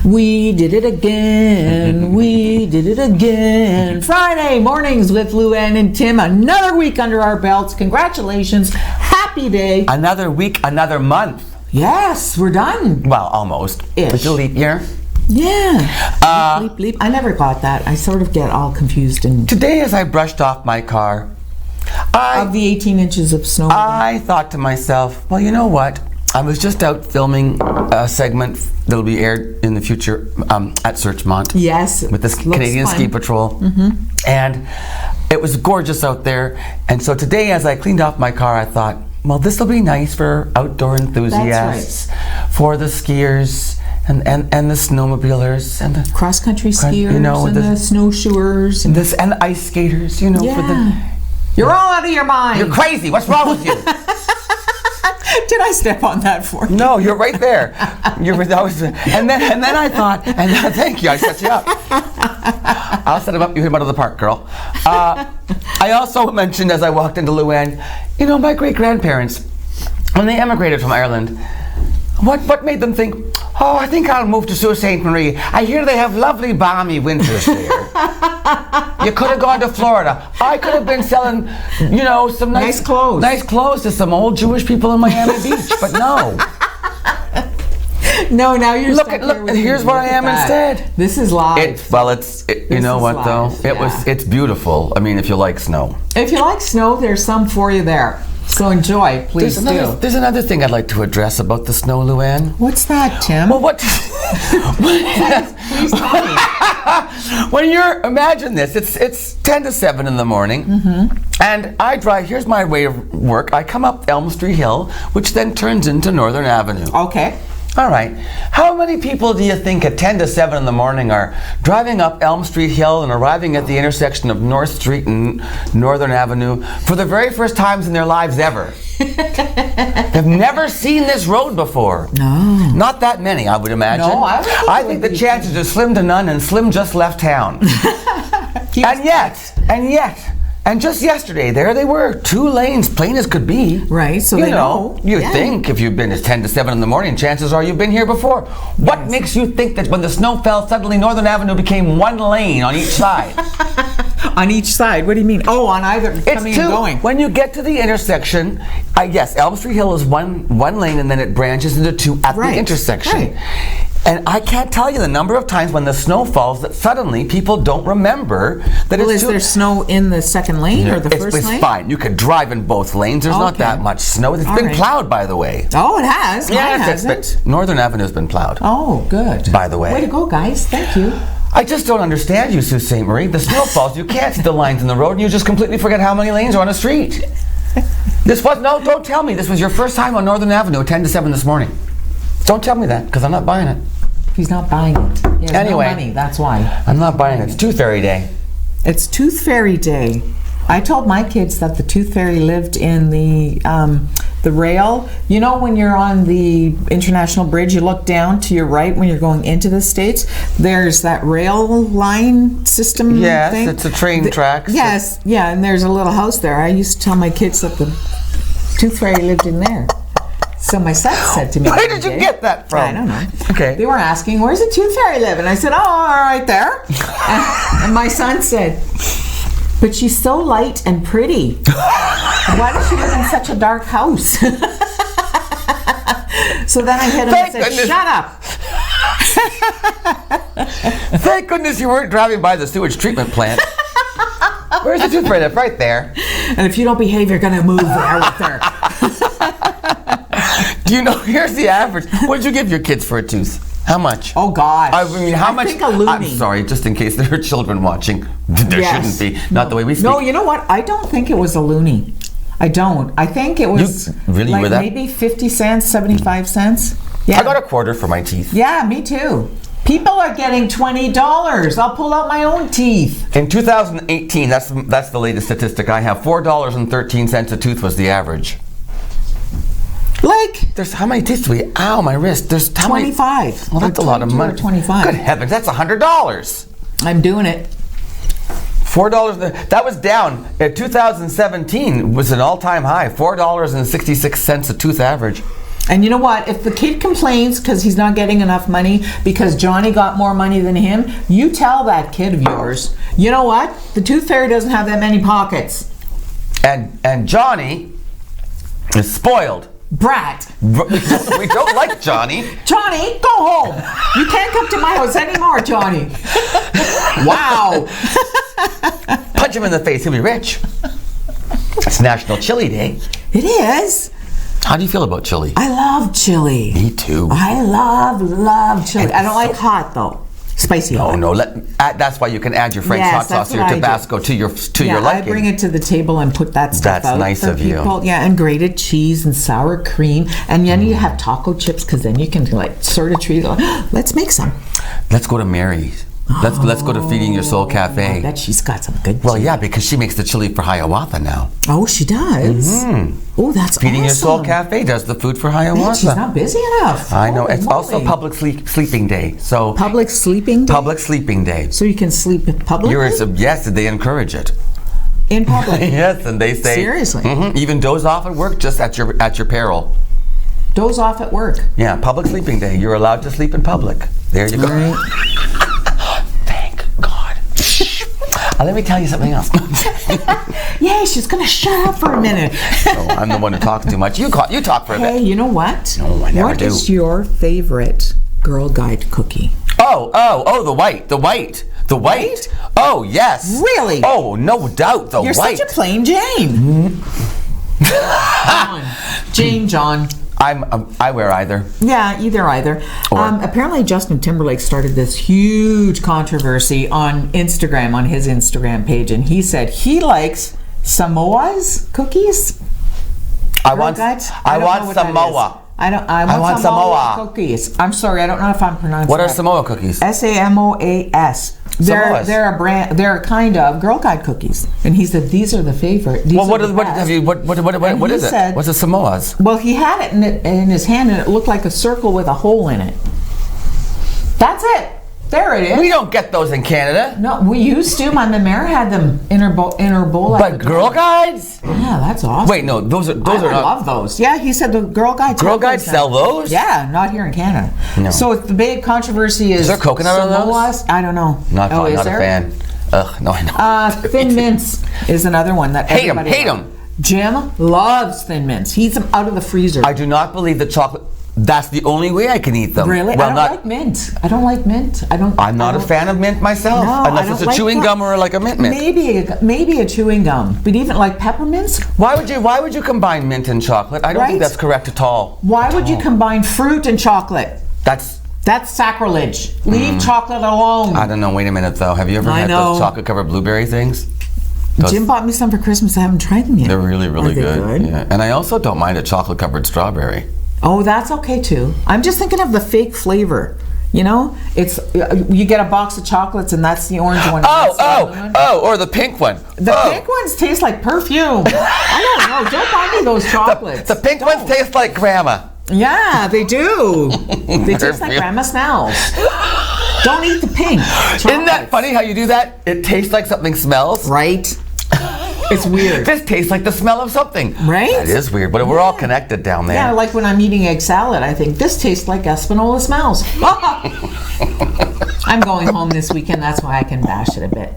We did it again. We did it again. Friday mornings with Luann and Tim. Another week under our belts. Congratulations. Happy day. Another week, another month. Yes, we're done. Well, almost. Ish. It's a leap year. Yeah. Leap. I never got that. I sort of get all confused. Today, as I brushed off my car, of the 18 inches of snow. I thought to myself, well, you know what? I was just out filming a segment that'll be aired in the future at Searchmont. Yes. With the Canadian Ski Patrol. Mm-hmm. And it was gorgeous out there. And so today, as I cleaned off my car, I thought, well, this will be nice for outdoor enthusiasts, for the skiers and the snowmobilers and the cross-country skiers, and the snowshoers and the ice skaters, for the... You're all out of your mind. You're crazy. What's wrong with you? Did I step on that for you? No, you're right there. And then I thought, thank you, I set you up. I'll set him up, you hit him out of the park, girl. I also mentioned as I walked into Luann, my great-grandparents, when they emigrated from Ireland, what made them think, I think I'll move to Sault Ste. Marie. I hear they have lovely balmy winters there. You could have gone to Florida. I could have been selling, some nice clothes. Nice clothes to some old Jewish people in Miami Beach, but no. No, now you're look. Here's where I am instead. This is live. You know what though? It's beautiful. I mean, if you like snow. If you like snow, there's some for you there. So enjoy, please do. There's another thing I'd like to address about the snow, Luann. What's that, Tim? Well, what? Please tell me. Imagine this. It's 10 to 7 in the morning, and I drive. Here's my way of work. I come up Elm Street Hill, which then turns into Northern Avenue. Okay. All right. How many people do you think at 10 to 7 in the morning are driving up Elm Street Hill and arriving at the intersection of North Street and Northern Avenue for the very first times in their lives ever? They've never seen this road before. No. Not that many, I would imagine. No, I think the chances are slim to none, and Slim just left town. And just yesterday, there they were, 2 lanes, plain as could be. Right, so they know. You'd think if you've been at 10 to 7 in the morning, chances are you've been here before. What makes you think that when the snow fell, suddenly Northern Avenue became 1 lane on each side? On each side? What do you mean? Oh, on either, coming and going. When you get to the intersection, yes, Elm Street Hill is one lane, and then it branches into 2 at the intersection. Right. And I can't tell you the number of times when the snow falls that suddenly people don't remember that is there snow in the second lane or the first lane? It's fine. You could drive in both lanes. There's not that much snow. It's been plowed, by the way. Oh, it has? Yeah, it hasn't. Northern Avenue has been plowed. Oh, good. By the way. Way to go, guys. Thank you. I just don't understand you, Sault Ste. Marie. The snow falls, you can't see the lines in the road, and you just completely forget how many lanes are on a street. Don't tell me this was your first time on Northern Avenue at 10 to 7 this morning. Don't tell me that, because I'm not buying it. He's not buying it. He has anyway, no money, that's why. I'm not buying it. It's Tooth Fairy Day. It's Tooth Fairy Day. I told my kids that the Tooth Fairy lived in the rail. You know, when you're on the International Bridge, you look down to your right when you're going into the States. There's that rail line system thing. Yes, it's a train tracks. Yes, yeah, and there's a little house there. I used to tell my kids that the Tooth Fairy lived in there. So my son said to me, where did you get that from? I don't know. Okay. They were asking, where's the Tooth Fairy live? And I said, right there. And my son said, but she's so light and pretty. Why does she live in such a dark house? So then I hit him and said, shut up. Thank goodness you weren't driving by the sewage treatment plant. Where's the Tooth Fairy live? Right there. And if you don't behave, you're going to move there with her. Do you know, here's the average. What did you give your kids for a tooth? How much? Oh, gosh. I mean, how much? I think a loony. I'm sorry, just in case there are children watching. There shouldn't be. Not the way we speak. No, you know what? I don't think it was a loony. I don't. I think it was maybe 50 cents, 75 cents. Yeah. I got a quarter for my teeth. Yeah, me too. People are getting $20. I'll pull out my own teeth. In 2018, that's the latest statistic I have. $4.13 a tooth was the average. There's how many teeth do we? Ow, my wrist. There's 25. Well, that's a lot of money. 25. Good heavens, that's $100. I'm doing it. $4. That was down. In 2017 was an all-time high. $4.66 a tooth average. And you know what? If the kid complains because he's not getting enough money because Johnny got more money than him, you tell that kid of yours, you know what? The Tooth Fairy doesn't have that many pockets. And Johnny is spoiled. Brat. We don't like Johnny. Johnny, go home. You can't come to my house anymore, Johnny. Wow. Punch him in the face, he'll be rich. It's National Chili Day. It is. How do you feel about chili? I love chili. Me too. I love chili. I don't like hot though. Spicy hot. No. That's why you can add your Frank's hot sauce or your Tabasco to your liking. I bring it to the table and put that stuff out. That's nice for of people. you. Yeah, and grated cheese and sour cream, and then you have taco chips because then you can like sort of treat it. Let's make some. Let's go to Mary's. Let's go to Feeding Your Soul Cafe. I bet she's got some good. Well, yeah, because she makes the chili for Hiawatha now. Oh, she does. Oh, that's Feeding Your Soul awesome. Cafe does the food for Hiawatha. Man, she's not busy enough. I know. Holy It's moly. also Public Sleeping Day. So Public sleeping day? Public Sleeping Day. So you can sleep publicly? Yes, they encourage it. In public? Yes, and they say Seriously? Even doze off at work, just at your peril. Doze off at work. Yeah, Public Sleeping Day. You're allowed to sleep in public. There you go. Right. Thank God. Let me tell you something else. Yay, she's going to shut up for a minute. No, I'm the one who talks too much. You talk for a Hey, bit. you know what? No, I never What do. is your favorite Girl Guide cookie? Oh, the white. Oh, yes. Really? Oh, no doubt, the You're white. such a plain Jane. John. I wear either. Yeah, either. Or- Apparently, Justin Timberlake started this huge controversy on Instagram, on his Instagram page, and he said he likes Samoa's cookies. I Girl want Guides? I don't know what that Samoa. is. I want Samoa. cookies. I'm sorry, I don't know if I'm pronouncing What are that. Samoa cookies? Samoas. Samoas. They're a brand. They're a kind of Girl Guide cookies, and he said these are the favorite. These Well, are the best. And what he is it? said- What's a Samoa's? Well, he had it in his hand, and it looked like a circle with a hole in it. That's it. There it is. We don't get those in Canada. No, we used to. My mare had them in her bowl. At But the Girl time. Guides? Yeah, that's awesome. Wait, no, those are I not. love those. Yeah, he said the Girl Guides. Girl have Guides those sell now. those? Yeah, not here in Canada. No. So if the big controversy is there coconut on those? Samoas, I don't know. Not is a there? fan. Ugh, no, I know. Thin mints is another one that Hate 'em, everybody hate 'em. loves. Jim loves Thin Mints. He eats them out of the freezer. I do not believe that chocolate. That's the only way I can eat them. Really? Well, I don't like mint. I don't like mint. I'm not a fan of mint myself, No, unless I it's don't a like chewing that. gum or like a mint. Maybe a chewing gum, but even like peppermints. Why would you combine mint and chocolate? I don't think Right? that's correct at all. Why would you combine fruit and chocolate? That's sacrilege. Leave chocolate alone. I don't know. Wait a minute though. Have you ever I had know. those chocolate covered blueberry things? Jim bought me some for Christmas. I haven't tried them yet. They're really, really Are they good. Yeah. And I also don't mind a chocolate covered strawberry. Oh, that's okay too. I'm just thinking of the fake flavor. You know, it's you get a box of chocolates and that's the orange one. Or the pink one. The pink ones taste like perfume. I don't know. Don't buy me those chocolates. The pink ones taste like grandma. Yeah, they do. They taste like Perfume. grandma smells. Don't eat the pink. Isn't that funny how you do that? It tastes like something smells. Right? It's weird. This tastes like the smell of something. Right? That is weird, but we're all connected down there. Yeah, like when I'm eating egg salad, I think this tastes like Espanola smells. I'm going home this weekend. That's why I can bash it a bit.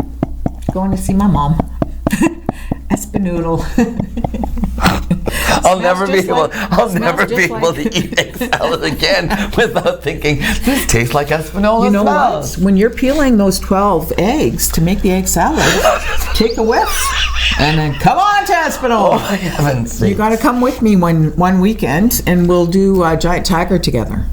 Going to see my mom. Espanoodle. I'll never be able to eat egg salad again without thinking, this tastes like Espanola You know smells. what? When you're peeling those 12 eggs to make the egg salad, take a whiff and then come on to Espanola. Oh, I haven't seen. You got to come with me one weekend and we'll do Giant Tiger together.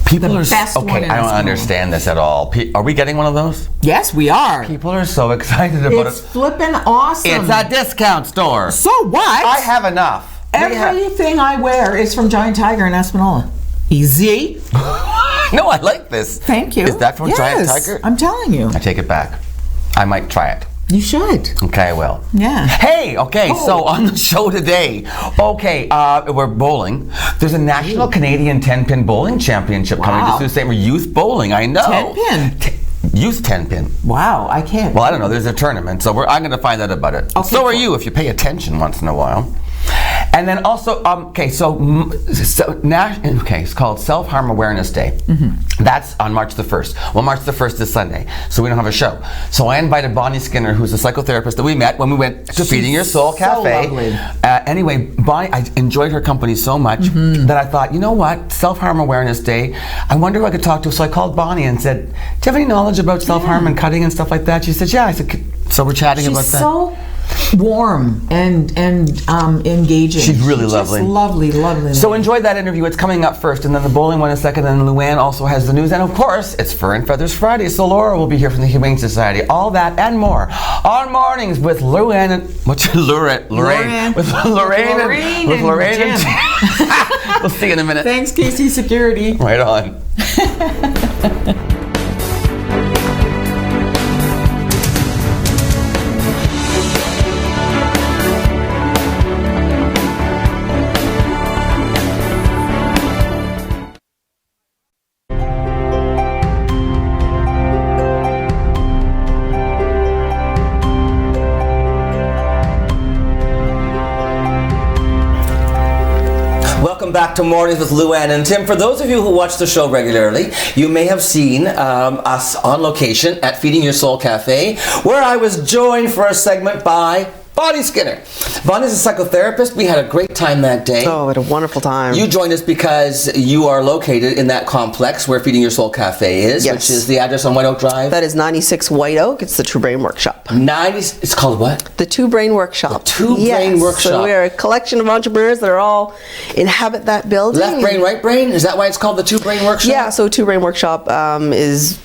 People The are best one okay. in I don't Espanola. understand this at all. Are we getting one of those? Yes, we are. People are so excited about It's it. flipping awesome. It's a discount store. So what? I have enough. Everything I wear is from Giant Tiger in Espanola. Easy. No, I like this. Thank you. Is that from Giant Yes, Tiger? I'm telling you. I take it back. I might try it. You should. Okay, I will. Yeah. Hey, okay, Oh. so on the show today, we're bowling. There's a National Canadian 10-pin bowling championship coming Wow. to Sault Ste. We're youth bowling, I know. 10-pin? Youth 10-pin. Wow, I can't. Well, I don't know, there's a tournament, so I'm going to find out about it. Okay, So are cool. you, if you pay attention once in a while. And then also, it's called Self-Harm Awareness Day. That's on March the 1st. Well, March the 1st is Sunday, so we don't have a show. So I invited Bonnie Skinner, who's a psychotherapist that we met when we went to Feeding Your Soul Cafe. Lovely. Anyway, Bonnie, I enjoyed her company so much that I thought, you know what, Self-Harm Awareness Day, I wonder who I could talk to. So I called Bonnie and said, do you have any knowledge about self-harm and cutting and stuff like that? She said, yeah. I said, so we're chatting about that. So warm and engaging. She's really lovely. Just lovely. So enjoy that interview. It's coming up first, and then the bowling one in a second, and then Luann also has the news, and of course, it's Fur and Feathers Friday, so Laura will be here from the Humane Society. All that and more on Mornings with Luann and Lorraine. With Lorraine and Jim. We'll see you in a minute. Thanks, Casey Security. Right on. Welcome back to Mornings with Luann and Tim. For those of you who watch the show regularly, you may have seen us on location at Feeding Your Soul Cafe, where I was joined for a segment by Bonnie Skinner. Bonnie's a psychotherapist. We had a great time that day. Oh, we had a wonderful time. You joined us because you are located in that complex where Feeding Your Soul Cafe is, Yes. which is the address on White Oak Drive. That is 96 White Oak. It's the Two Brain Workshop. It's called what? The Two Brain Workshop. The Two Brain Workshop. So we're a collection of entrepreneurs that are all inhabit that building. Left brain, right brain? Is that why it's called the Two Brain Workshop? Yeah, so Two Brain Workshop is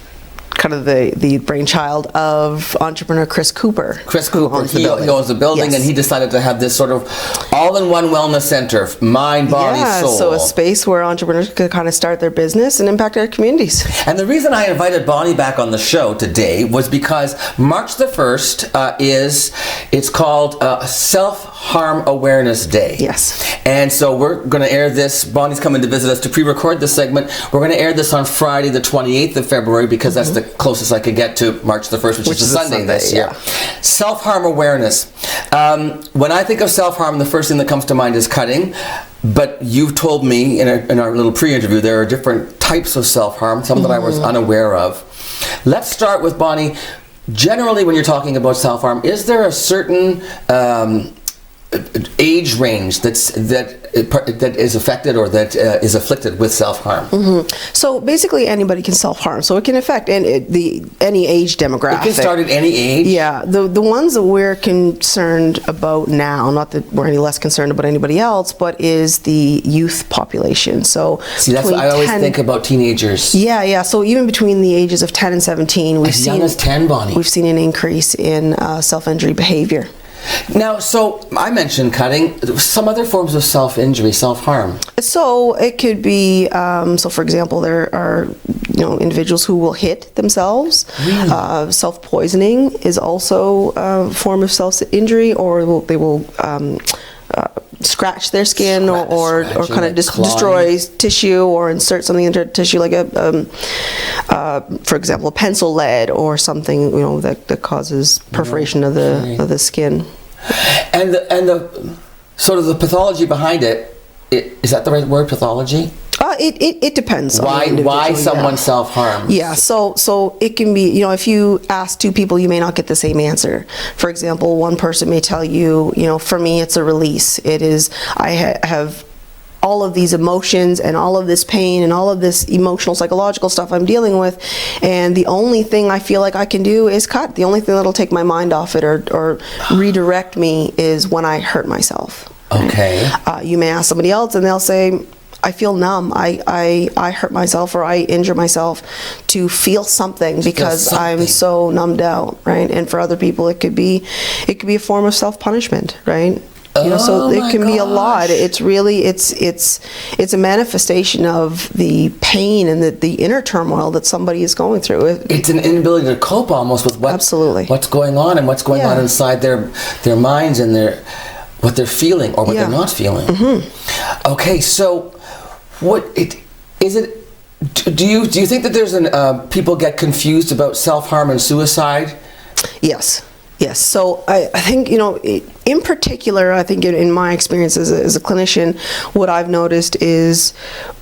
kind of the brainchild of entrepreneur Chris Cooper. Chris Cooper, he owns the building, Yes. and he decided to have this sort of all-in-one wellness center, mind, body, soul. So a space where entrepreneurs could kind of start their business and impact their communities. And the reason I invited Bonnie back on the show today was because March the 1st it's called Self-Harm Awareness Day. Yes. And so we're going to air this. Bonnie's coming to visit us to pre-record this segment. We're going to air this on Friday, the 28th of February, because that's the closest I could get to March the 1st, which is a Sunday this year. Yeah. Self-harm awareness. When I think of self-harm, the first thing that comes to mind is cutting. But you've told me in our little pre-interview there are different types of self-harm, some that I was unaware of. Let's start with Bonnie. Generally, when you're talking about self-harm, is there a certain age range that is affected or that is afflicted with self-harm? So basically anybody can self-harm. So it can affect any age demographic. It can start at any age? Yeah. The ones that we're concerned about now, not that we're any less concerned about anybody else, but is the youth population. So see, that's what I always think about teenagers. Yeah. So even between the ages of 10 and 17, as young as 10, Bonnie. We've seen an increase in self-injury behavior. Now, so I mentioned cutting. Some other forms of self-injury, self-harm. So it could be, so for example, there are individuals who will hit themselves. Really? Self-poisoning is also a form of self-injury, or they will scratch their skin or kind of destroy tissue or insert something into tissue, like for example, a pencil lead or something that causes perforation of the skin. And the sort of the pathology behind it, is that the right word, pathology? It depends. Why someone self-harms? Yeah, so it can be, if you ask two people, you may not get the same answer. For example, one person may tell you, for me, it's a release. It is, I have all of these emotions and all of this pain and all of this emotional, psychological stuff I'm dealing with, and the only thing I feel like I can do is cut. The only thing that'll take my mind off it or redirect me is when I hurt myself. Okay. You may ask somebody else and they'll say, I feel numb. I hurt myself or I injure myself to feel something because I'm so numbed out, right? And for other people, it could be a form of self-punishment, right? So it can be a lot. It's really it's a manifestation of the pain and the inner turmoil that somebody is going through. It's an inability to cope almost with what's going on and what's going on inside their minds and what they're feeling or what they're not feeling. Okay, so do you think that there's people get confused about self-harm and suicide? Yes. Yes. So I think, in particular, I think in my experience as a clinician, what I've noticed is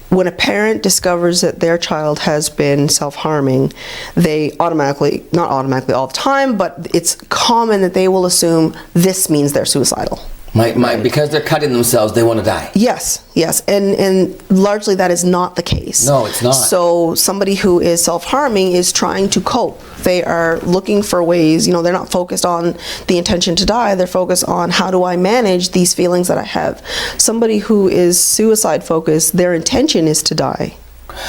when a parent discovers that their child has been self-harming, they automatically, not automatically all the time, but it's common that they will assume this means they're suicidal. Because they're cutting themselves, they want to die. Yes, and largely that is not the case. No, it's not. So somebody who is self-harming is trying to cope. They are looking for ways, they're not focused on the intention to die, they're focused on how do I manage these feelings that I have. Somebody who is suicide focused, their intention is to die,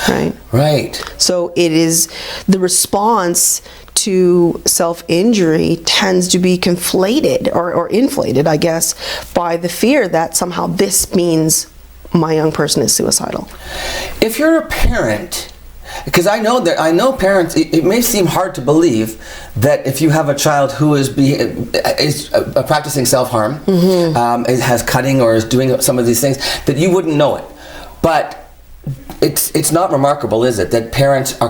right? Right. So it is the response to self-injury tends to be conflated or inflated, I guess, by the fear that somehow this means my young person is suicidal. If you're a parent, because I know parents, it may seem hard to believe that if you have a child who is practicing self-harm, has cutting or is doing some of these things, that you wouldn't know it. But it's not remarkable, is it, that parents are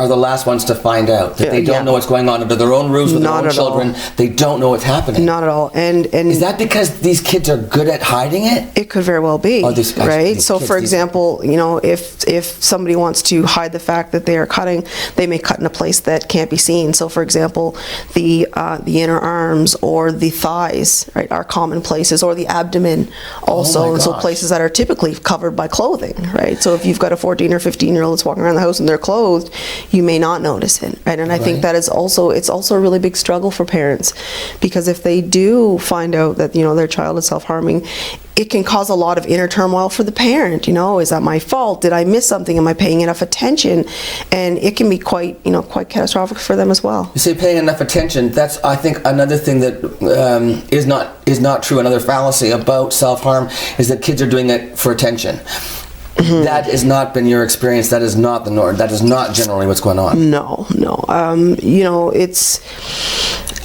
the last ones to find out, that they don't know what's going on under their own roofs with their own children. They don't know what's happening. Not at all. And is that because these kids are good at hiding it? It could very well be, right? So for example, if somebody wants to hide the fact that they are cutting, they may cut in a place that can't be seen. So for example, the inner arms or the thighs, right, are common places, or the abdomen also. And so places that are typically covered by clothing, right? So if you've got a 14 or 15-year-old that's walking around the house and they're clothed, you may not notice it, right? And I think that is also a really big struggle for parents, because if they do find out that their child is self-harming, it can cause a lot of inner turmoil for the parent. Is that my fault? Did I miss something? Am I paying enough attention? And it can be quite catastrophic for them as well. You say paying enough attention. That's, I think, another thing that is not true. Another fallacy about self-harm is that kids are doing it for attention. That has not been your experience. That is not the norm. That is not generally what's going on. No.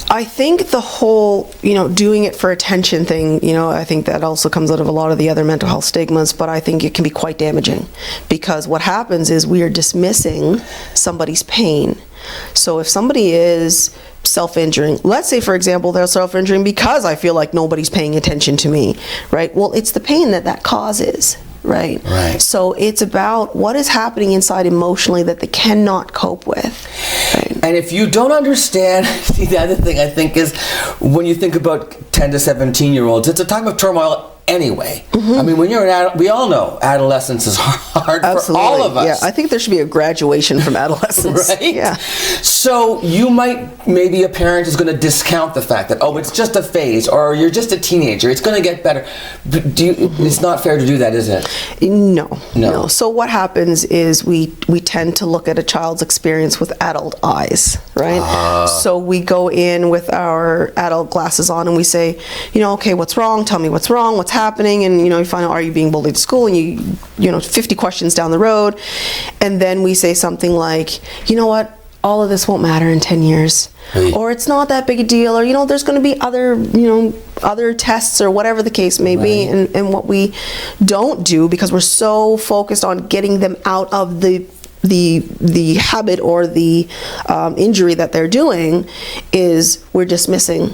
I think the whole, doing it for attention thing, I think that also comes out of a lot of the other mental health stigmas, but I think it can be quite damaging, because what happens is we are dismissing somebody's pain. So if somebody is self-injuring, let's say, for example, they're self-injuring because I feel like nobody's paying attention to me, right? Well, it's the pain that causes. Right. So it's about what is happening inside emotionally that they cannot cope with. Right? And if you don't understand, see, the other thing I think is when you think about 10 to 17-year-olds, it's a time of turmoil anyway. I mean, when you're an adult, we all know adolescence is hard for all of us. Yeah, I think there should be a graduation from adolescence. Right? Yeah. So maybe a parent is going to discount the fact that, it's just a phase, or you're just a teenager, it's going to get better. It's not fair to do that, is it? No. So what happens is we tend to look at a child's experience with adult eyes, right? So we go in with our adult glasses on and we say, okay, what's wrong? Tell me what's wrong, what's happening, and you find out, are you being bullied at school, and you 50 questions down the road, and then we say something like, what, all of this won't matter in 10 years, or it's not that big a deal, or there's going to be other tests, or whatever the case may be. And what we don't do, because we're so focused on getting them out of the habit or the injury that they're doing, is we're dismissing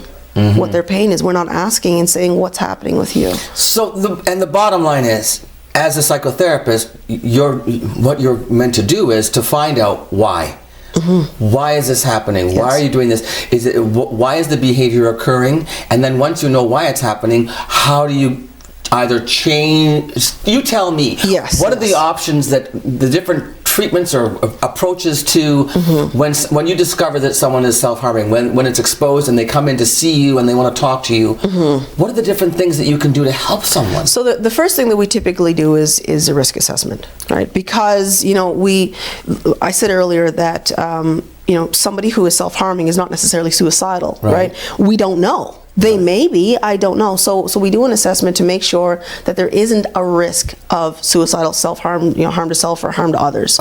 what their pain is. We're not asking and saying, what's happening with you? So the bottom line is, as a psychotherapist, what you're meant to do is to find out why. Why is this happening? Why are you doing this? Why is the behavior occurring? And then once you know why it's happening, how do you either change? You tell me. What are the options, that the different treatments or approaches to when you discover that someone is self-harming, when it's exposed and they come in to see you and they want to talk to you? What are the different things that you can do to help someone? So the first thing that we typically do is a risk assessment, right? Because I said earlier that somebody who is self-harming is not necessarily suicidal, right? We don't know. They may be, I don't know. So we do an assessment to make sure that there isn't a risk of suicidal self-harm, harm to self or harm to others.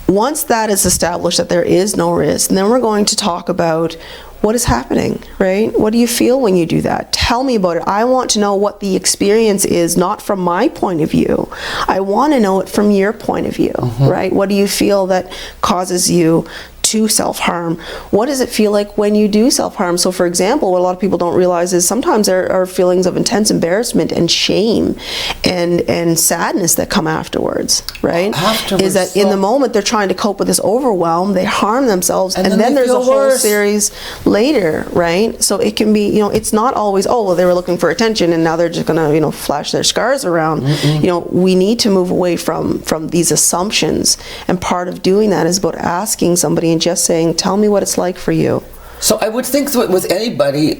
Once that is established, that there is no risk, then we're going to talk about what is happening, right? What do you feel when you do that? Tell me about it. I want to know what the experience is, not from my point of view. I want to know it from your point of view, right? What do you feel that causes you to self-harm. What does it feel like when you do self-harm? So for example, what a lot of people don't realize is sometimes there are feelings of intense embarrassment and shame and sadness that come afterwards, right? Is that in the moment they're trying to cope with this overwhelm, they harm themselves, and then there's a whole series later, right? So it can be, you know, it's not always, oh, well, they were looking for attention and now they're just gonna, you know, flash their scars around. You know, we need to move away from these assumptions, and part of doing that is about asking somebody and just saying, tell me what it's like for you. So I would think that with anybody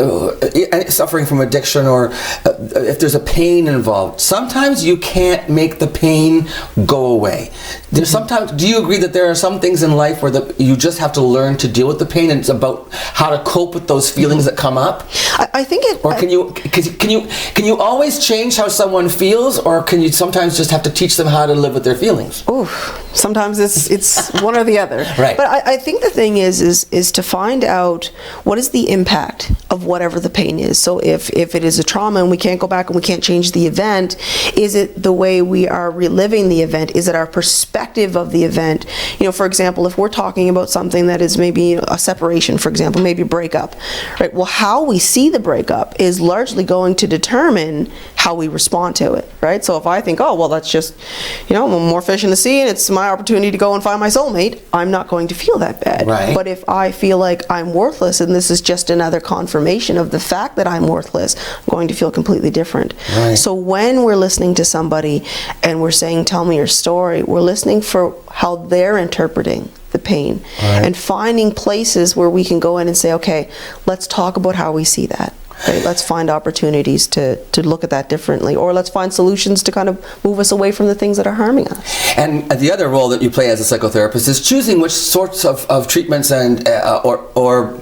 suffering from addiction, or if there's a pain involved, sometimes you can't make the pain go away. There's sometimes, do you agree that there are some things in life where you just have to learn to deal with the pain, and it's about how to cope with those feelings that come up? I think it. Or can you always change how someone feels, or can you sometimes just have to teach them how to live with their feelings? Ooh, sometimes it's one or the other. Right. But I think the thing is to find out what is the impact of whatever the pain is. So if it is a trauma and we can't go back and we can't change the event, is it the way we are reliving the event? Is it our perspective of the event? You know, for example, if we're talking about something that is maybe a separation, for example, maybe a breakup, right? Well, how we see the breakup is largely going to determine how we respond to it, right? So if I think, oh, well, that's just, you know, more fish in the sea and it's my opportunity to go and find my soulmate, I'm not going to feel that bad. Right. But if I feel like I'm worthless and this is just another confirmation of the fact that I'm worthless, I'm going to feel completely different. Right. So when we're listening to somebody and we're saying, tell me your story, we're listening for how they're interpreting the pain, and finding places where we can go in and say, okay, let's talk about how we see that. Right? Let's find opportunities to look at that differently, or let's find solutions to kind of move us away from the things that are harming us. And the other role that you play as a psychotherapist is choosing which sorts of treatments and or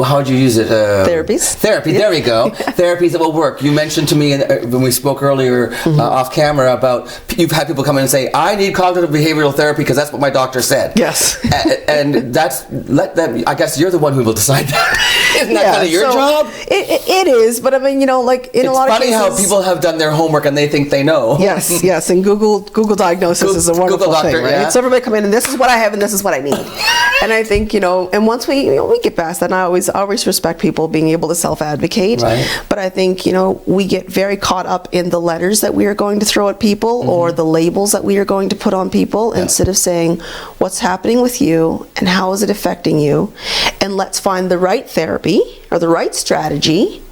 how would you use it? Therapies. Therapy, there we go. Therapies that will work. You mentioned to me when we spoke earlier off camera about you've had people come in and say, I need cognitive behavioral therapy because that's what my doctor said. Yes. And that's, let them, I guess you're the one who will decide that. Isn't that kind of your job? It is, but I mean, you know, like in a lot of cases. It's funny how people have done their homework and they think they know. Yes, yes, and Google Diagnosis is a wonderful Doctor, thing, right? yeah. So everybody come in and this is what I have and this is what I need. And I think, you know, and once we get past that, and I always respect people being able to self-advocate, right. But I think, you know, we get very caught up in the letters that we are going to throw at people or the labels that we are going to put on people instead of saying what's happening with you and how is it affecting you, and let's find the right therapy or the right strategy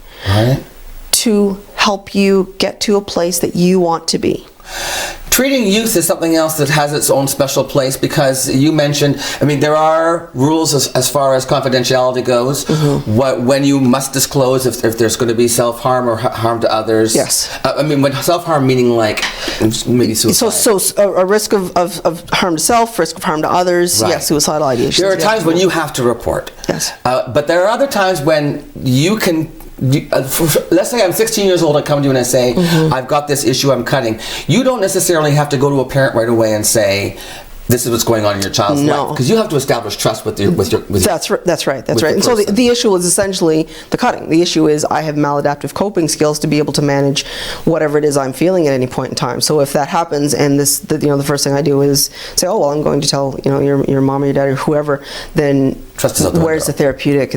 to help you get to a place that you want to be. Treating youth is something else that has its own special place, because you mentioned, I mean, there are rules as far as confidentiality goes, when you must disclose if there's going to be self-harm or harm to others. Yes. I mean, when self-harm meaning like maybe suicide. So a risk of harm to self, risk of harm to others, yes, suicidal ideation. There are times when you have to report. Yes. But there are other times when you can, let's say I'm 16 years old, I come to you and I say, I've got this issue I'm cutting. You don't necessarily have to go to a parent right away and say, this is what's going on in your child's life, because you have to establish trust with your That's right. And so the issue is essentially the cutting. The issue is I have maladaptive coping skills to be able to manage whatever it is I'm feeling at any point in time. So if that happens, and the first thing I do is say, oh well, I'm going to tell your mom or your dad or whoever, then trust is where's the therapeutic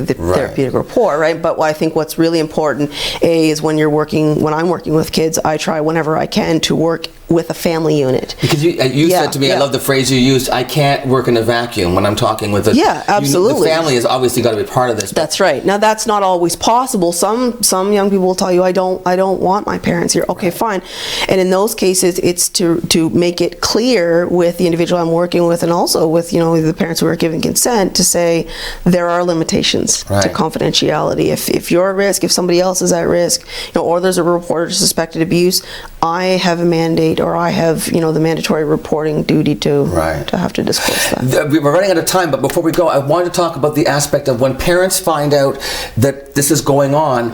rapport, right? But I think what's really important is when I'm working with kids, I try whenever I can to work with a family unit. Because you said to me, I love the phrase you used, I can't work in a vacuum when I'm talking with absolutely. The family has obviously got to be part of this. That's right. Now that's not always possible. Some young people will tell you, I don't want my parents here. Okay, fine. And in those cases, it's to make it clear with the individual I'm working with, and also with the parents who are giving consent, to say there are limitations to confidentiality. If you're at risk, if somebody else is at risk, or there's a report of suspected abuse, I have a mandate, or I have the mandatory reporting duty to have to disclose that. We're running out of time, but before we go, I wanted to talk about the aspect of when parents find out that this is going on,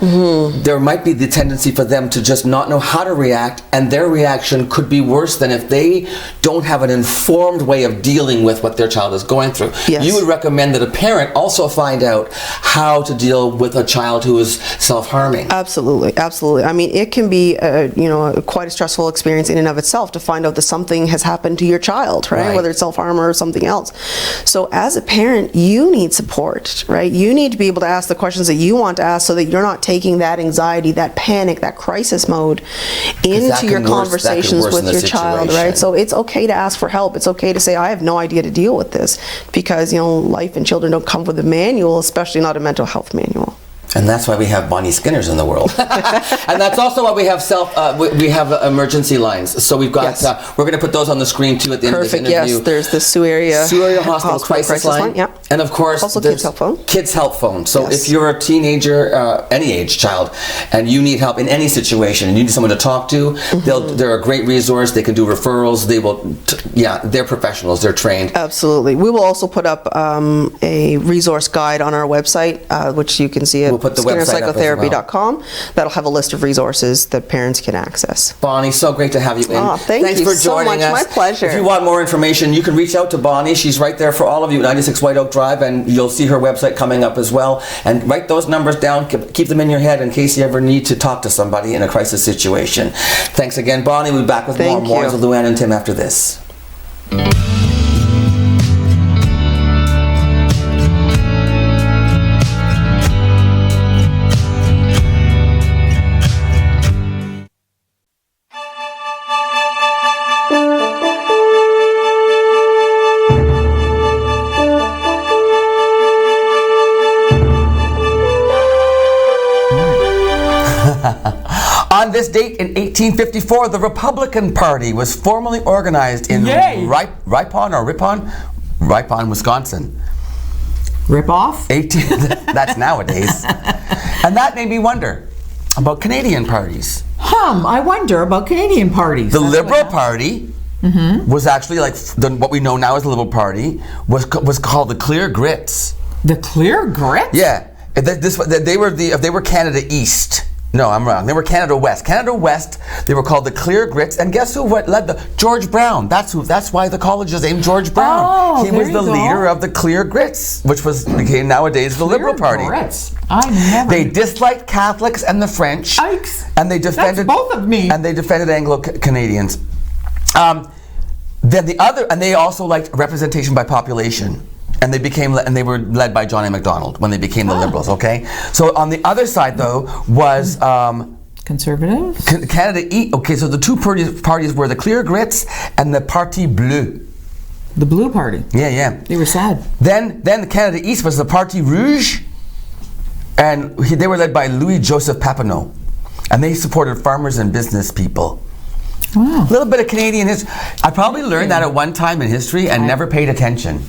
there might be the tendency for them to just not know how to react, and their reaction could be worse than if they don't have an informed way of dealing with what their child is going through. Yes. You would recommend that a parent also find out how to deal with a child who is self-harming. Absolutely. I mean, it can be quite a stressful experience in and of itself to find out that something has happened to your child, right? Whether it's self-harm or something else. So as a parent, you need support, right? You need to be able to ask the questions that you want to ask so that you're not taking that anxiety, that panic, that crisis mode into your conversations with your child, right? So it's okay to ask for help. It's okay to say, I have no idea to deal with this, because, you know, life and children don't come with a manual, especially not a mental health manual. And that's why we have Bonnie Skinners in the world. And that's also why we have we have emergency lines. So we've got, we're going to put those on the screen too at the end of this interview. Yes, there's the Sault Area Hospital Crisis Line. Yeah. And of course, also Kids Help Phone. Kids Help Phone. So if you're a teenager, any age child, and you need help in any situation, and you need someone to talk to, they're a great resource. They can do referrals. They will, they're professionals. They're trained. Absolutely. We will also put up a resource guide on our website, which you can see at put the website up as SkinnerPsychotherapy.com. That'll have a list of resources that parents can access. Bonnie, so great to have you in. Oh, thanks for joining us. My pleasure. If you want more information, you can reach out to Bonnie. She's right there for all of you, 96 White Oak Drive, and you'll see her website coming up as well. And write those numbers down, keep them in your head in case you ever need to talk to somebody in a crisis situation. Thanks again, Bonnie. We'll be back with more Mornings with Luann and Tim after this. On this date in 1854, the Republican Party was formally organized in Ripon, Wisconsin. Rip off? That's nowadays. And that made me wonder about Canadian parties. I wonder about Canadian parties. The Liberal Party was actually like what we know now as the Liberal Party was called the Clear Grits. The Clear Grits? Yeah. They were Canada East. No, I'm wrong. They were Canada West. Canada West, they were called the Clear Grits. And guess who led George Brown. That's why the college is named George Brown. Oh, he was the leader of the Clear Grits, which became nowadays the Liberal Party. Grits. They disliked Catholics and the French. Yikes. And they defended both of me. And they defended Anglo-Canadians. And they also liked representation by population. And they were led by John A. Macdonald when they became the Liberals, okay? So on the other side, though, was Conservatives? Canada East. Okay, so the two parties were the Clear Grits and the Parti Bleu. The Blue Party. Yeah. They were sad. Then the Canada East was the Parti Rouge, and they were led by Louis-Joseph Papineau. And they supported farmers and business people. Wow. A little bit of Canadian history. I probably learned that at one time in history and never paid attention.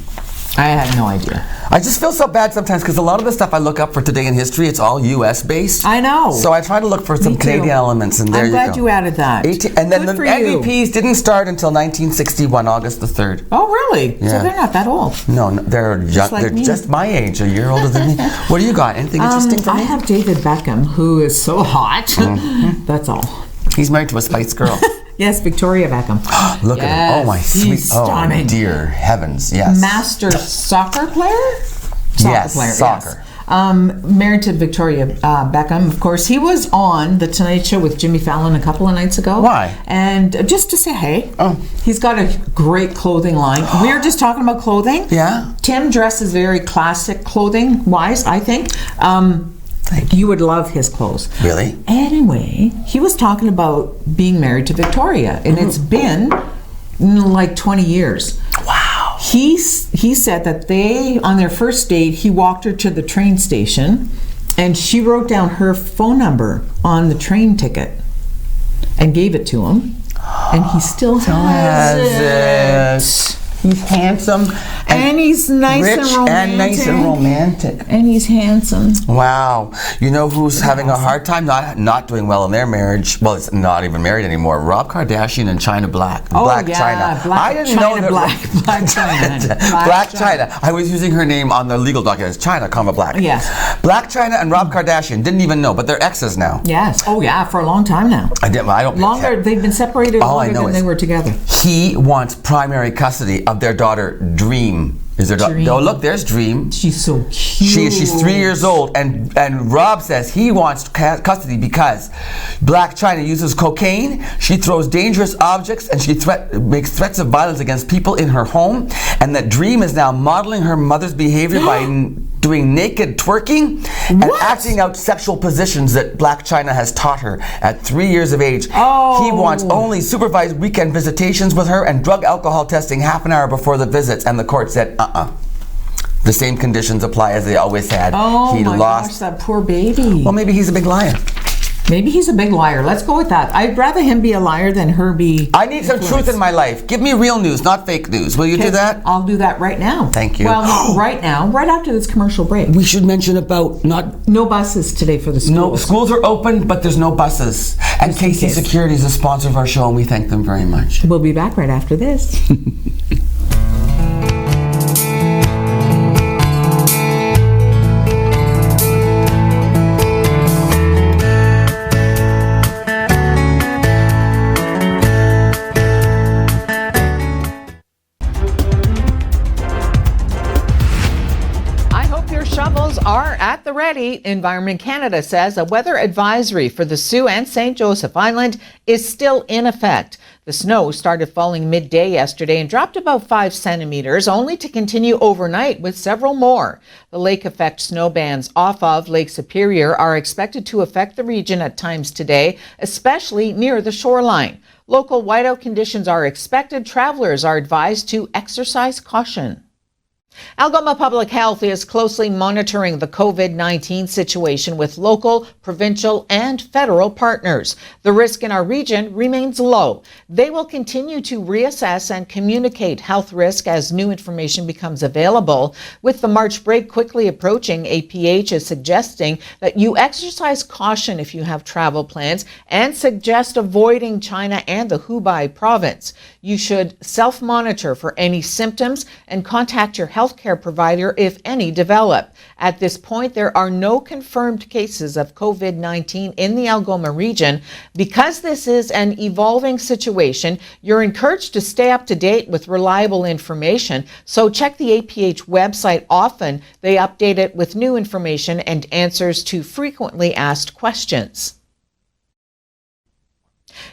I had no idea. I just feel so bad sometimes because a lot of the stuff I look up for today in history, it's all U.S. based. I know. So I try to look for some Canadian elements, and there you go. I'm glad you added that. And then the NDPs didn't start until 1961, August the 3rd. Oh, really? Yeah. So they're not that old. No, they're just my age, a year older than me. What do you got? Anything interesting for me? I have David Beckham, who is so hot. That's all. He's married to a Spice Girl. Yes, Victoria Beckham. Look at him. Oh, my sweet. Stunning. Oh, dear heavens. Yes. Master soccer player? Soccer. Yes. Married to Victoria Beckham, of course. He was on The Tonight Show with Jimmy Fallon a couple of nights ago. Why? And just to say hey. Oh. He's got a great clothing line. We were just talking about clothing. Yeah. Tim dresses very classic clothing-wise, I think. You would love his clothes. Really? Anyway, he was talking about being married to Victoria, and it's been like 20 years. Wow. He said that on their first date, he walked her to the train station, and she wrote down her phone number on the train ticket and gave it to him, and he still has it. He's handsome. And he's nice rich and romantic. And nice and romantic. And he's handsome. Wow. You know who's having a hard time not doing well in their marriage? Well, it's not even married anymore. Rob Kardashian and China Black. Black China. I didn't know that. Black China. Black China. I was using her name on the legal documents. China, Black. Yes. Black China and Rob Kardashian. Didn't even know, but they're exes now. Yes. Oh, yeah, for a long time now. I don't. Longer. They've been separated longer than they were together. He wants primary custody of their daughter, Dream. Is there? Dream. Oh, look, there's Dream. She's so cute. She's 3 years old, and Rob says he wants custody because Black China uses cocaine. She throws dangerous objects, and she makes threats of violence against people in her home. And that Dream is now modeling her mother's behavior by doing naked twerking and acting out sexual positions that Black China has taught her at 3 years of age. Oh. He wants only supervised weekend visitations with her and drug alcohol testing half an hour before the visits. And the court said, the same conditions apply as they always had. Oh, he my lost. gosh, that poor baby. Well, maybe he's a big liar. Maybe he's a big liar. Let's go with that. I'd rather him be a liar than her be. I need some truth in my life. Give me real news, not fake news. Will you do that? I'll do that right now. Thank you. Well, right now, right after this commercial break. We should mention about No buses today for the schools. No, schools are open, but there's no buses. And KC Security is a sponsor of our show, and we thank them very much. We'll be back right after this. Are at the ready. Environment Canada says a weather advisory for the Sault and St. Joseph Island is still in effect. The snow started falling midday yesterday and dropped about 5 centimeters, only to continue overnight with several more. The lake effect snow bands off of Lake Superior are expected to affect the region at times today, especially near the shoreline. Local whiteout conditions are expected. Travelers are advised to exercise caution. Algoma Public Health is closely monitoring the COVID-19 situation with local, provincial, and federal partners. The risk in our region remains low. They will continue to reassess and communicate health risk as new information becomes available. With the March break quickly approaching, APH is suggesting that you exercise caution if you have travel plans and suggest avoiding China and the Hubei province. You should self-monitor for any symptoms and contact your healthcare provider if any develop. At this point, there are no confirmed cases of COVID-19 in the Algoma region. Because this is an evolving situation, you're encouraged to stay up to date with reliable information. So check the APH website often. They update it with new information and answers to frequently asked questions.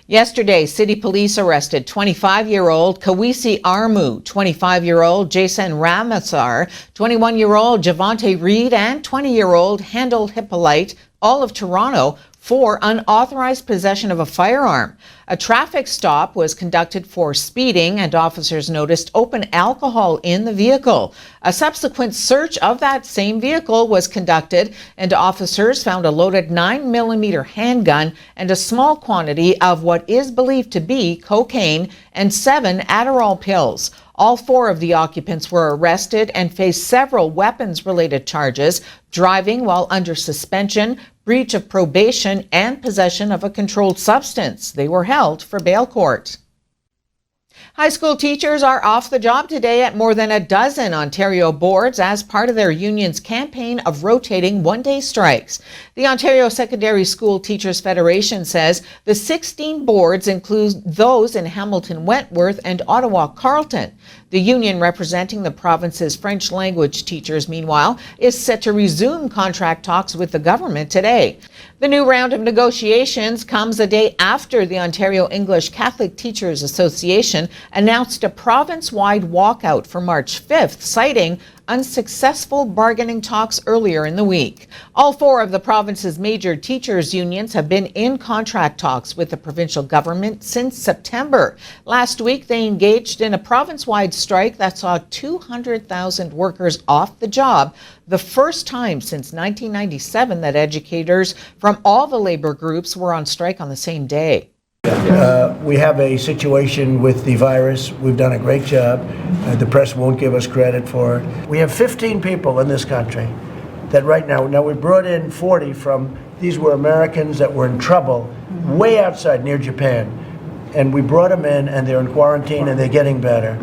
Yesterday, City Police arrested 25-year-old Kawisi Armu, 25-year-old Jason Ramasar, 21-year-old Javante Reed, and 20-year-old Handel Hippolyte, all of Toronto, for unauthorized possession of a firearm. A traffic stop was conducted for speeding, and officers noticed open alcohol in the vehicle. A subsequent search of that same vehicle was conducted, and officers found a loaded 9mm handgun and a small quantity of what is believed to be cocaine and 7 Adderall pills. All 4 of the occupants were arrested and faced several weapons-related charges: driving while under suspension, breach of probation, and possession of a controlled substance. They were held for bail court. High school teachers are off the job today at more than a dozen Ontario boards as part of their union's campaign of rotating one-day strikes. The Ontario Secondary School Teachers Federation says the 16 boards include those in Hamilton Wentworth and Ottawa Carleton. The union representing the province's French language teachers, meanwhile, is set to resume contract talks with the government today. The new round of negotiations comes a day after the Ontario English Catholic Teachers Association announced a province-wide walkout for March 5th, citing unsuccessful bargaining talks earlier in the week. All 4 of the province's major teachers' unions have been in contract talks with the provincial government since September. Last week, they engaged in a province-wide strike that saw 200,000 workers off the job, the first time since 1997 that educators from all the labor groups were on strike on the same day. We have a situation with the virus. We've done a great job. The press won't give us credit for it. We have 15 people in this country that right now we brought in 40 from, these were Americans that were in trouble way outside near Japan. And we brought them in and they're in quarantine and they're getting better.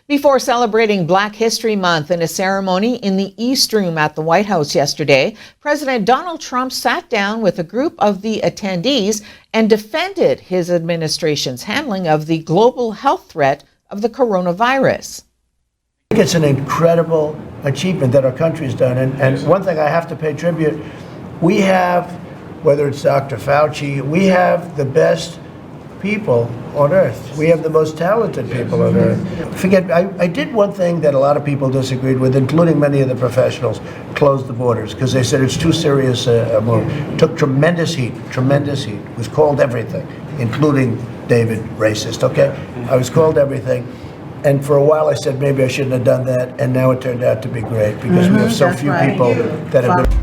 Before celebrating Black History Month in a ceremony in the East Room at the White House yesterday, President Donald Trump sat down with a group of the attendees and defended his administration's handling of the global health threat of the coronavirus. I think it's an incredible achievement that our country's done. And one thing I have to pay tribute, we have, whether it's Dr. Fauci, we have the best people on earth. We have the most talented people on earth. I did one thing that a lot of people disagreed with, including many of the professionals, closed the borders, because they said it's too serious a move. Took tremendous heat, was called everything, including David racist, okay? I was called everything. And for a while I said maybe I shouldn't have done that, and now it turned out to be great, because we have so few people that have been...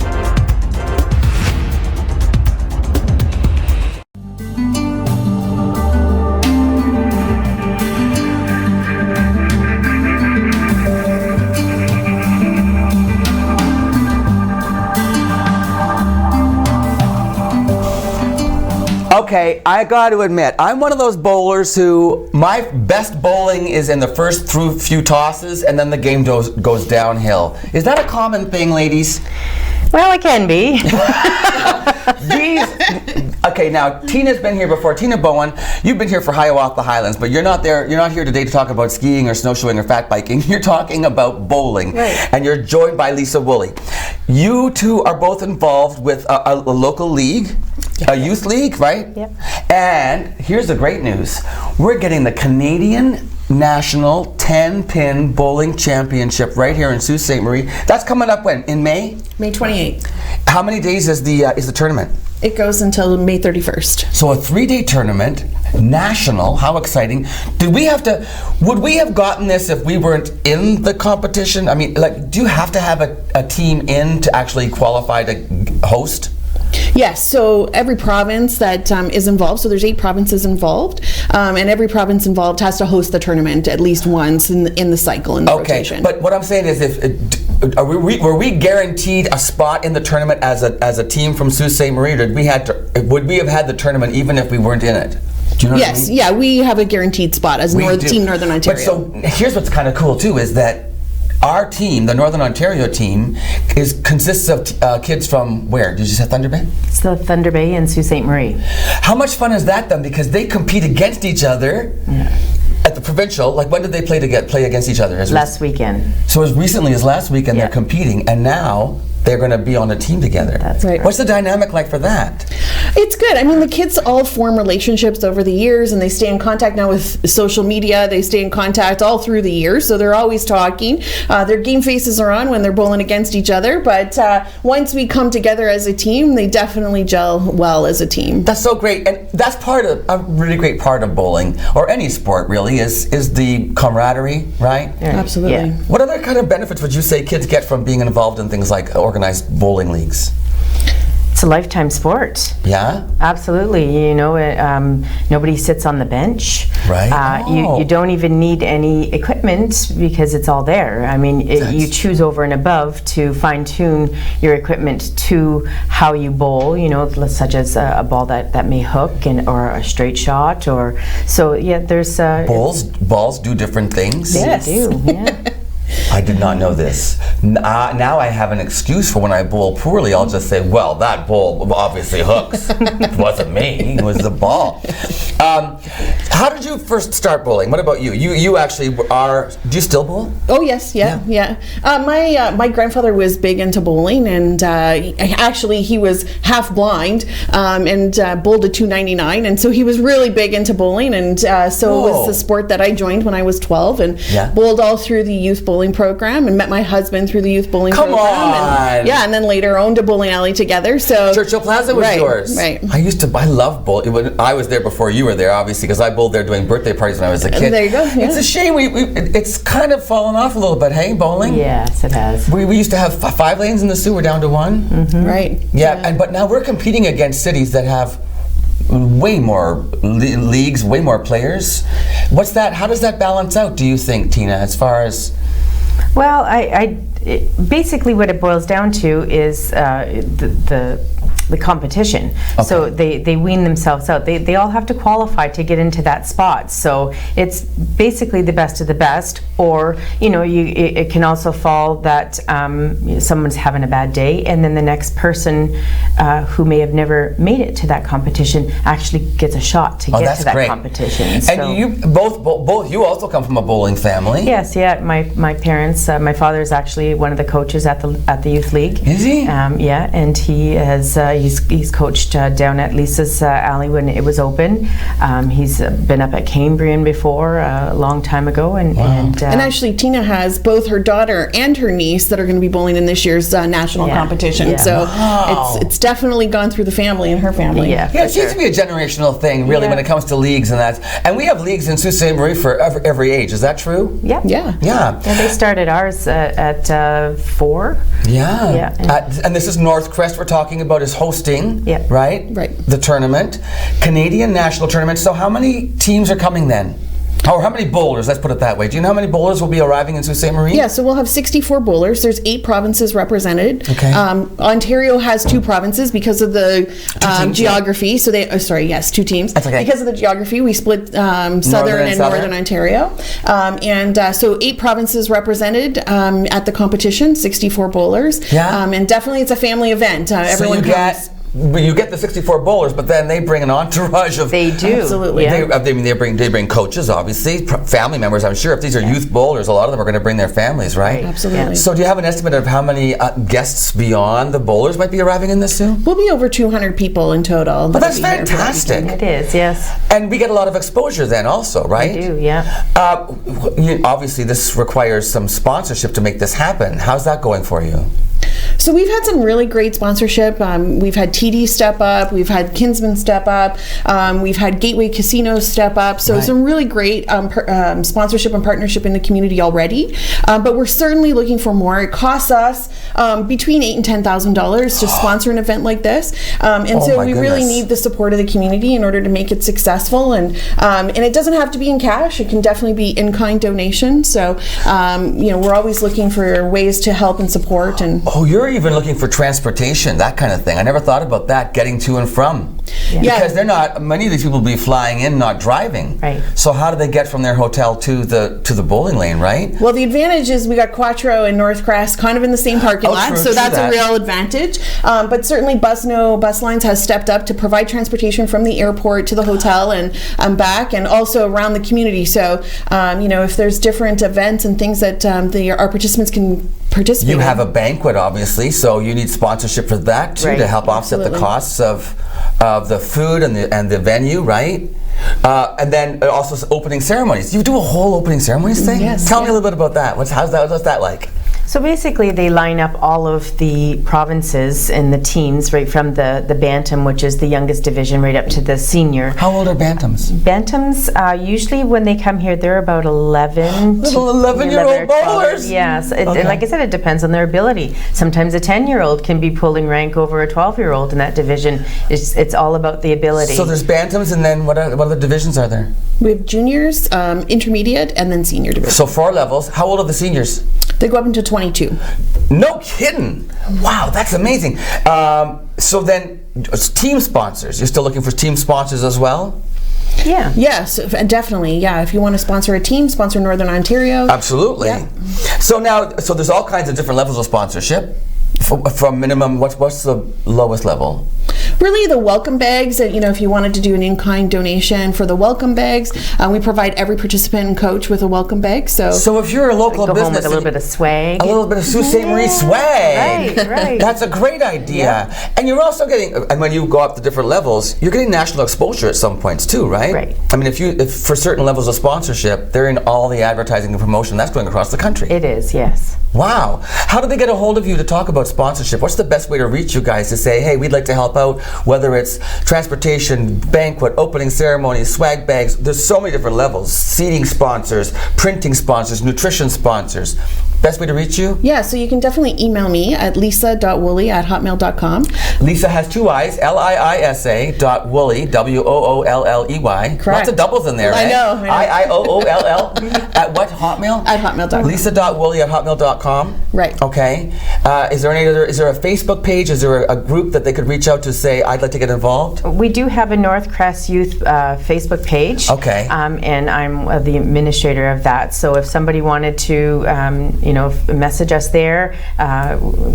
Okay, I got to admit, I'm one of those bowlers who my best bowling is in the first few tosses, and then the game goes downhill. Is that a common thing, ladies? Well, it can be. Okay, now Tina's been here before. Tina Bowen, you've been here for Hiawatha Highlands, but you're not here today to talk about skiing or snowshoeing or fat biking. You're talking about bowling, right. And you're joined by Lisa Woolley. You two are both involved with a local league, a youth league, right? Yep. And here's the great news. We're getting the Canadian National 10-Pin Bowling Championship right here in Sault Ste. Marie. That's coming up when? In May? May 28th. How many days is the tournament? It goes until May 31st. So a 3-day tournament, national, how exciting. Would we have gotten this if we weren't in the competition? I mean, like, do you have to have a team in to actually qualify to host? Yes, so every province that is involved, so there's 8 provinces involved, and every province involved has to host the tournament at least once in the cycle, in the rotation. But what I'm saying is, were we guaranteed a spot in the tournament as a team from Sault Ste. Marie, or would we have had the tournament even if we weren't in it? Do you know what I mean? Yeah, we have a guaranteed spot as Team Northern Ontario. But so here's what's kind of cool too, is that our team, the Northern Ontario team, consists of kids from where? Did you say Thunder Bay? It's the Thunder Bay and Sault Ste. Marie. How much fun is that then? Because they compete against each other at the provincial. Like, when did they play against each other? Last weekend. So as recently as last weekend, they're competing, and now they're going to be on a team together. That's right. What's the dynamic like for that? It's good. I mean, the kids all form relationships over the years, and they stay in contact now with social media. They stay in contact all through the years, so they're always talking. Their game faces are on when they're bowling against each other, but once we come together as a team, they definitely gel well as a team. That's so great, and that's a really great part of bowling, or any sport really, is the camaraderie, right? Absolutely. Yeah. What other kind of benefits would you say kids get from being involved in things like organized bowling leagues? It's a lifetime sport. Yeah? Absolutely. You know, nobody sits on the bench. Right. You don't even need any equipment because it's all there. I mean, you choose over and above to fine-tune your equipment to how you bowl, you know, such as a ball that may hook or a straight shot. There's... Balls do different things? They do, yeah. I did not know this. Now I have an excuse for when I bowl poorly. I'll just say, well, that ball obviously hooks. It wasn't me, it was the ball. How did you first start bowling? What about you? You actually are, do you still bowl? Oh, yes, yeah. My grandfather was big into bowling, and actually he was half blind and bowled a 299, and so he was really big into bowling, and so it was the sport that I joined when I was 12, and bowled all through the youth bowling program, and met my husband through the youth bowling program. And then later owned a bowling alley together. So Churchill Plaza was yours. Right. I love bowling. I was there before you were there, obviously, because I bowled there doing birthday parties when I was a kid. There you go. Yeah. It's a shame it's kind of fallen off a little bit. Hey, bowling. Yes, it has. We used to have 5 lanes in the Soo. We're down to 1. Mm-hmm. Right. Yeah, but now we're competing against cities that have way more leagues, way more players. What's that? How does that balance out, do you think, Tina, as far as... Well, basically what it boils down to is the the competition. So they wean themselves out. They all have to qualify to get into that spot. So it's basically the best of the best, or it can also fall that someone's having a bad day, and then the next person who may have never made it to that competition actually gets a shot to get to that competition. And you both you also come from a bowling family. Yes, yeah. My parents. My father is actually one of the coaches at the youth league. Is he? Yeah, and he has he's coached down at Lisa's Alley when it was open. He's been up at Cambrian before a long time ago, and actually Tina has both her daughter and her niece that are going to be bowling in this year's national competition. Yeah. So it's definitely gone through the family and her family. Yeah, it seems to be a generational thing, really, when it comes to leagues and that. And we have leagues in Sault Ste. Marie for every age. Is that true? Yeah. Yeah. They started ours at 4. Yeah. And this is North Crest we're talking about is hosting, right? Right. The tournament, Canadian national tournament. So how many teams are coming then? Or how many bowlers, let's put it that way. Do you know how many bowlers will be arriving in Sault Ste. Marie? Yeah, so we'll have 64 bowlers. There's 8 provinces represented. Okay. Ontario has 2 provinces because of the geography. So 2 teams. That's okay. Because of the geography, we split Southern and Northern Ontario. So 8 provinces represented at the competition, 64 bowlers. Yeah. And definitely it's a family event. Everyone comes. You get the 64 bowlers, but then they bring an entourage of. They do. Absolutely. Yeah. They bring coaches, obviously, family members. I'm sure if these are youth bowlers, a lot of them are going to bring their families, right? Absolutely. So do you have an estimate of how many guests beyond the bowlers might be arriving in this soon? We'll be over 200 people in total. But that's fantastic. It is, yes. And we get a lot of exposure then also, right? We do, yeah. Obviously, this requires some sponsorship to make this happen. How's that going for you? So we've had some really great sponsorship. We've had TD step up, we've had Kinsman step up, we've had Gateway Casinos step up. So some really great sponsorship and partnership in the community already. But we're certainly looking for more. It costs us between $8,000 and $10,000 to sponsor an event like this, so we really need the support of the community in order to make it successful. And it doesn't have to be in cash. It can definitely be in-kind donation. So we're always looking for ways to help and support. And you're even looking for transportation, that kind of thing. I never thought about that, getting to and from. Because many of these people will be flying in, not driving. Right. So how do they get from their hotel to the bowling lane, right? Well, the advantage is we got Quattro and North Crest kind of in the same parking lot, so that's a real advantage. But certainly Bus Lines has stepped up to provide transportation from the airport to the hotel and back, and also around the community. So, if there's different events and things that our participants can participate in. You have a banquet, obviously, so you need sponsorship for that too, to help offset the costs of the food and the venue, right? And then also opening ceremonies. You do a whole opening ceremonies thing? Yes. Tell me a little bit about that. What's that like? So basically they line up all of the provinces and the teams, right from the Bantam, which is the youngest division, right up to the senior. How old are Bantams? Bantams, usually when they come here, they're about 11. Little 11-year-old bowlers? Yes. And like I said, it depends on their ability. Sometimes a 10-year-old can be pulling rank over a 12-year-old in that division. It's all about the ability. So there's Bantams, and then what other divisions are there? We have juniors, intermediate, and then senior division. So 4 levels. How old are the seniors? They go up into 22. No kidding. Wow, that's amazing. So then, team sponsors. You're still looking for team sponsors as well? Yeah. Yes, definitely. Yeah, if you want to sponsor a team, sponsor Northern Ontario. Absolutely. Yeah. So there's all kinds of different levels of sponsorship. From minimum, what's the lowest level? Really, the welcome bags. If you wanted to do an in-kind donation for the welcome bags, we provide every participant and coach with a welcome bag. So if you're a local business, home with a little bit of swag, a little bit of Sault Ste. Marie swag. Right. That's a great idea. Yeah. And you're also getting, and when you go up to different levels, you're getting national exposure at some points too, right? Right. I mean, if for certain levels of sponsorship, they're in all the advertising and promotion that's going across the country. It is, yes. Wow. How do they get a hold of you to talk about sponsorship? What's the best way to reach you guys to say, hey, we'd like to help out whether it's transportation, banquet, opening ceremony, swag bags. There's so many different levels. Seating sponsors, printing sponsors, nutrition sponsors. Best way to reach you? Yeah, so you can definitely email me at lisa.woolley@hotmail.com. Lisa has two I's, Lisa.woolley, Woolley. Correct. Lots of doubles in there, I eh? know. IIOOLL. At what, Hotmail? At hotmail.com. Lisa.woolley@hotmail.com. Right. Okay. Is there a Facebook page? Is there a group that they could reach out to say, I'd like to get involved? We do have a North Crest Youth Facebook page. Okay. And I'm the administrator of that. So if somebody wanted to, message us there,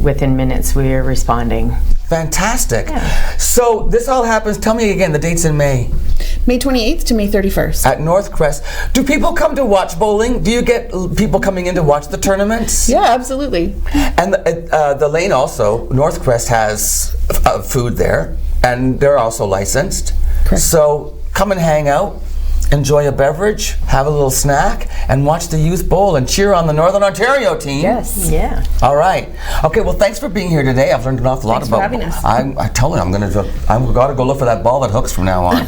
within minutes we are responding. Fantastic. Yeah. So this all happens, tell me again, the dates in May. May 28th to May 31st. At North Crest. Do people come to watch bowling? Do you get people coming in to watch the tournaments? Yeah, absolutely. And the lane also, North Crest has food there, and they're also licensed. Correct. So come and hang out, enjoy a beverage, have a little snack, and watch the youth bowl and cheer on the Northern Ontario team. Yes. Yeah. All right. Okay. Well, thanks for being here today. I've learned an awful lot Thanks about. for having us. I told you I've got to go look for that ball that hooks from now on.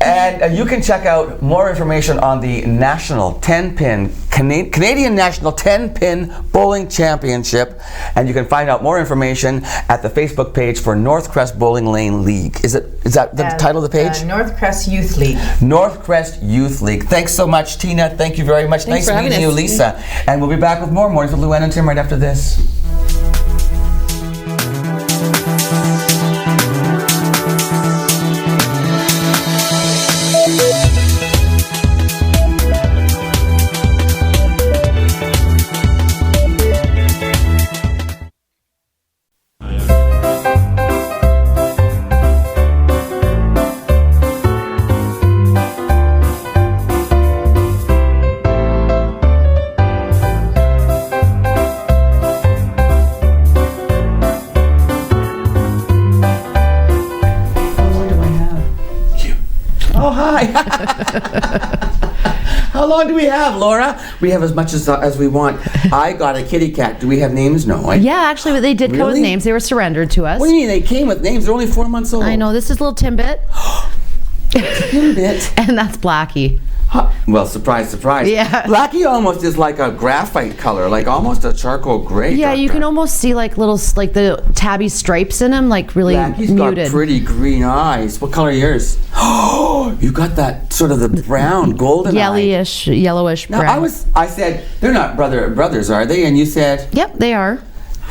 And you can check out more information on the National 10-Pin, Canadian National 10-Pin Bowling Championship, and you can find out more information at the Facebook page for North Crest Bowling Lane League. Is that the title of the page? North Crest Youth League. North Crest Youth League. Thanks so much, Tina. Thank you very much. Thanks nice for meeting having you, us. Lisa. And we'll be back with more Mornings with Luann and Tim right after this. Oh, hi. How long do we have, Laura? We have as much as we want. I got a kitty cat. Do we have names? No. Yeah, actually, they did come with Really? names. They were surrendered to us. What do you mean they came with names? They're only 4 months old. I know. This is little Timbit, Timbit. and that's Blackie. Well, surprise, surprise. Yeah. Blackie almost is like a graphite color, like almost a charcoal gray. Yeah, you can almost see like the tabby stripes in him, like really Blackie's muted. got pretty green eyes. What color are yours? Oh, you got that sort of the brown, golden eye. Yellowish Now, brown. I said, they're not brothers, are they? And you said, Yep, they are.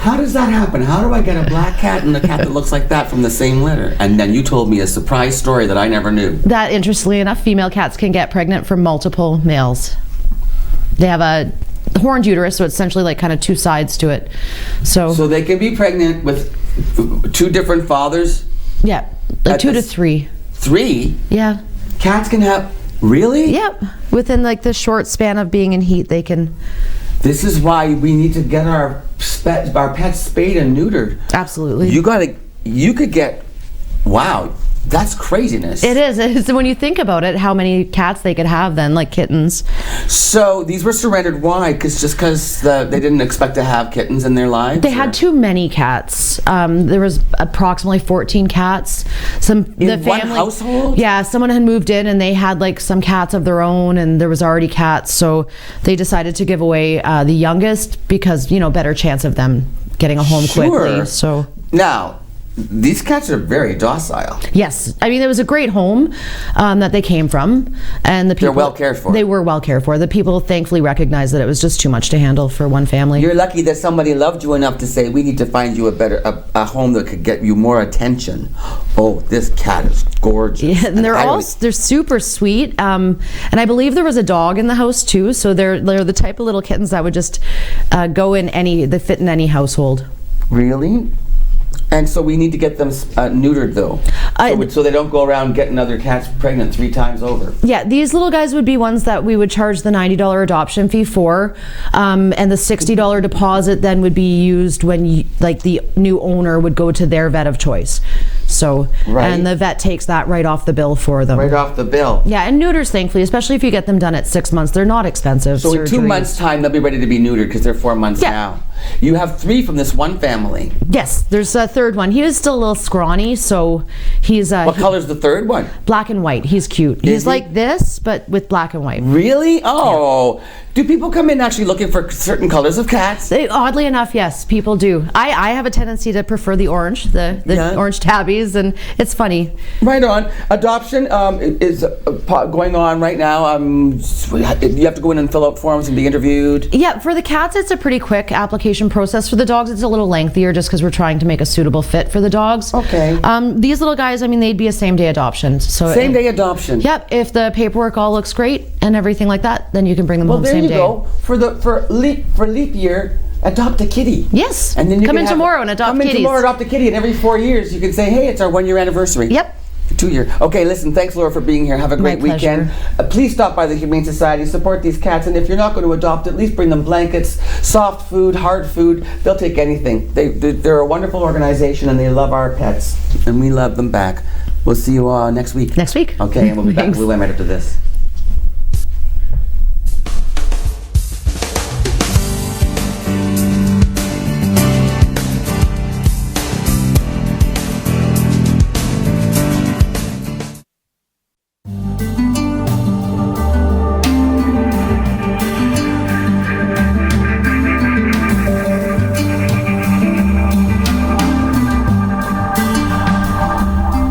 how does that happen? How do I get a black cat and a cat that looks like that from the same litter? And then you told me a surprise story that I never knew. That, interestingly enough, female cats can get pregnant from multiple males. They have a horned uterus, so it's essentially like kind of two sides to it. So they can be pregnant with two different fathers? yeah, like At 2 to this- 3. 3? Yeah. Cats can have, really? Yep. Within like the short span of being in heat, they can. This is why we need to get our pets spayed and neutered. Absolutely. You could get, wow, that's craziness. It is. It's when you think about it, how many cats they could have then, like kittens. So these were surrendered. Why? Because they didn't expect to have kittens in their lives? They or? had too many cats. There was approximately 14 cats. In one household? Yeah, someone had moved in and they had like some cats of their own, and there was already cats, so they decided to give away the youngest because better chance of them getting a home quickly. So now, these cats are very docile. yes, I mean it was a great home that they came from, and the people They're well cared for. They were well cared for. The people thankfully recognized that it was just too much to handle for one family. You're lucky that somebody loved you enough to say, we need to find you a home that could get you more attention. Oh, this cat is gorgeous. Yeah, and they're super sweet. And I believe there was a dog in the house too. So they're the type of little kittens that would just they fit in any household. Really? And so we need to get them neutered, though, so they don't go around getting other cats pregnant 3 times over. Yeah, these little guys would be ones that we would charge the $90 adoption fee for, and the $60 deposit then would be used when the new owner would go to their vet of choice. So, Right. and the vet takes that right off the bill for them. Right off the bill. Yeah, and neuters, thankfully, especially if you get them done at 6 months, they're not expensive. So in 2 surgeries. months' time, they'll be ready to be neutered because they're 4 months Yeah. now. You have 3 from this one family. Yes, there's a third one. He is still a little scrawny, so he's What color's the third one? black and white. He's cute. Is He's he? like this, but with black and white. Really? Oh. Do people come in actually looking for certain colors of cats? Oddly enough, yes, people do. I have a tendency to prefer the orange, the Yeah. orange tabbies, and it's funny. Right on. Adoption is going on right now. You have to go in and fill out forms and be interviewed. Yeah, for the cats, it's a pretty quick application process. For the dogs, it's a little lengthier just because we're trying to make a suitable fit for the dogs. Okay. These little guys, I mean, they'd be a same-day adoption. So Same day adoption. Yep, if the paperwork all looks great and everything like that, then you can bring them home There same you day. go. For leap year, adopt a kitty. Yes. And then you Come can in tomorrow and adopt Come in kitties. tomorrow, adopt a kitty, and every 4 years you can say, hey, it's our 1 year anniversary. Yep. 2 year. Okay, listen, thanks Laura for being here. Have a great My pleasure. weekend. Please stop by the Humane Society, support these cats, and if you're not going to adopt, at least bring them blankets, soft food, hard food. They'll take anything. They're a wonderful organization and they love our pets, and we love them back. We'll see you next week. Next week. Okay, and we'll be back. Thanks. We'll right after this.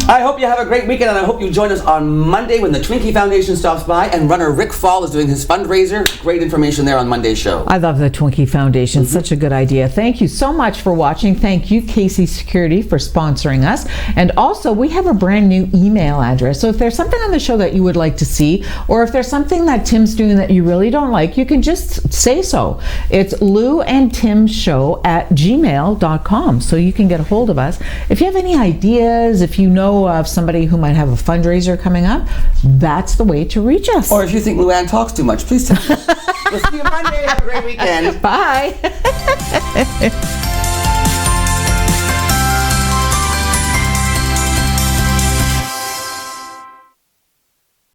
I hope you have a great weekend, and I hope you join us on Monday when the Twinkie Foundation stops by and runner Rick Fall is doing his fundraiser. Great information there on Monday's show. I love the Twinkie Foundation. Such a good idea. Thank you so much for watching. Thank you, Casey Security, for sponsoring us. And also, we have a brand new email address. So if there's something on the show that you would like to see, or if there's something that Tim's doing that you really don't like, you can just say so. It's louandtimshow@gmail.com. So you can get a hold of us. If you have any ideas, if you know of somebody who might have a fundraiser coming up, that's the way to reach us. Or if you think Luann talks too much, please tell me. We'll see you Monday. Have a great weekend. Bye.